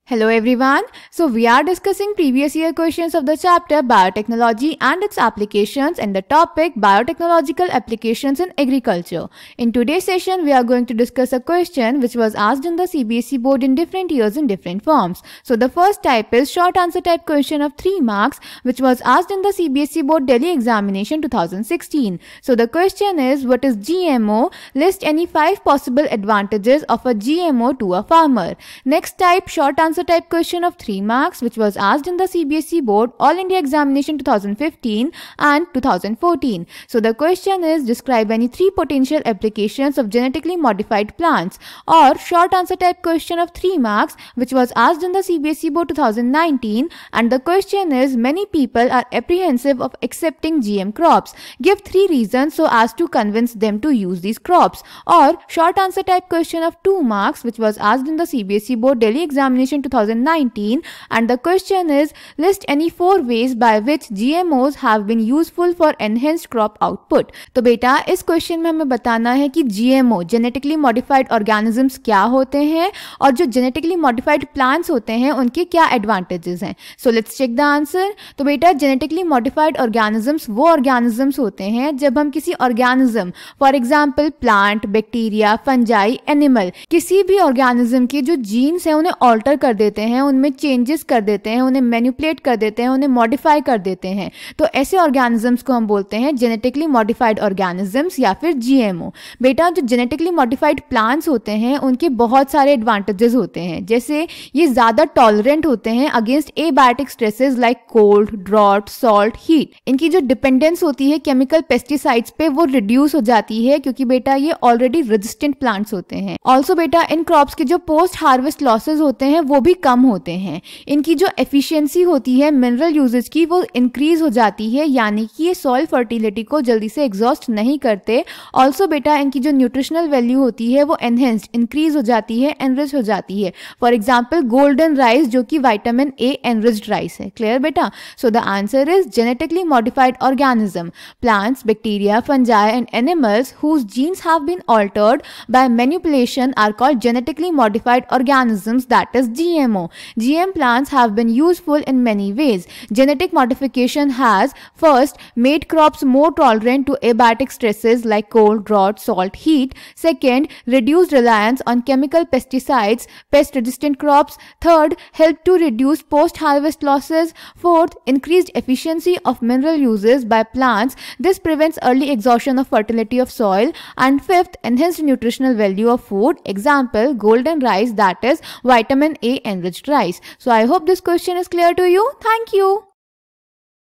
Hello everyone. So we are discussing previous year questions of the chapter Biotechnology and its applications and the topic Biotechnological applications in agriculture. In today's session we are going to discuss a question which was asked in the CBSE board in different years in different forms. So the first type is short answer type question of 3 marks which was asked in the CBSE board Delhi examination 2016. So the question is, what is GMO? List any 5 possible advantages of a GMO to a farmer. Next type short answer type question of 3 marks which was asked in the CBSE board All India examination 2015 and 2014. So the question is, describe any 3 potential applications of genetically modified plants. Or short answer type question of 3 marks which was asked in the CBSE board 2019, and the question is, many people are apprehensive of accepting GM crops. Give 3 reasons so as to convince them to use these crops. Or short answer type question of 2 marks which was asked in the CBSE board Delhi examination 2019, and the question is, list any 4 ways by which GMOs have been useful for enhanced crop output. तो बेटा इस question में हमें बताना है कि GMO genetically modified organisms क्या होते हैं और जो जेनेटिकली मॉडिफाइड प्लांट्स होते हैं उनके क्या एडवांटेजेस हैं. So let's check the answer. तो बेटा जेनेटिकली मॉडिफाइड ऑर्गेनिजम्स वो ऑर्गेनिजम्स होते हैं जब हम किसी organism for example plant, bacteria, fungi, animal, किसी भी ऑर्गेनिज्म के जो जीन्स हैं उन्हें ऑल्टर कर देते हैं, उनमें चेंजेस कर देते हैं, उन्हें मैनिपुलेट कर देते हैं, उन्हें मॉडिफाई कर देते हैं. तो ऐसे ऑर्गेनिजम्स को हम बोलते हैं जेनेटिकली मॉडिफाइड ऑर्गेनिजम्स या फिर GMO. बेटा जो जेनेटिकली मॉडिफाइड प्लांट्स होते हैं उनके बहुत सारे एडवांटेजेस होते हैं. जैसे ये ज़्यादा टॉलरेंट होते हैं against abiotic stresses like cold, drought, salt, heat. इनकी जो डिपेंडेंस होती है केमिकल पेस्टिसाइड्स पे वो रिड्यूस हो जाती है क्योंकि बेटा ये ऑलरेडी रेजिस्टेंट प्लांट्स होते हैं. ऑल्सो बेटा इन क्रॉप्स के जो पोस्ट हार्वेस्ट लॉसेज होते हैं वो भी कम होते हैं. इनकी जो एफिशिएंसी होती है मिनरल यूजेज की वो इंक्रीज हो जाती है, यानी कि ये सॉइल फर्टिलिटी को जल्दी से एग्जॉस्ट नहीं करते. ऑल्सो बेटा इनकी जो न्यूट्रिशनल वैल्यू होती है वो एनहेंस्ड इंक्रीज हो जाती है, एनरिच हो जाती है. फॉर एग्जाम्पल गोल्डन राइस जो कि विटामिन ए एनरिच्ड राइस है. क्लियर बेटा? So the answer is genetically modified organism, plants, bacteria, fungi and animals whose genes have been altered by manipulation are called genetically modified organisms, that is GMO. GM plants have been useful in many ways. Genetic modification has first made crops more tolerant to abiotic stresses like cold, drought, salt, heat. Second, reduced reliance on chemical pesticides, pest-resistant crops. Third, helped to reduce post-harvest losses. Fourth, increased efficiency of mineral uses by plants. This prevents early exhaustion of fertility of soil. And fifth, enhanced nutritional value of food. Example, golden rice, that is vitamin A enriched rice. So I hope this question is clear to you. Thank you.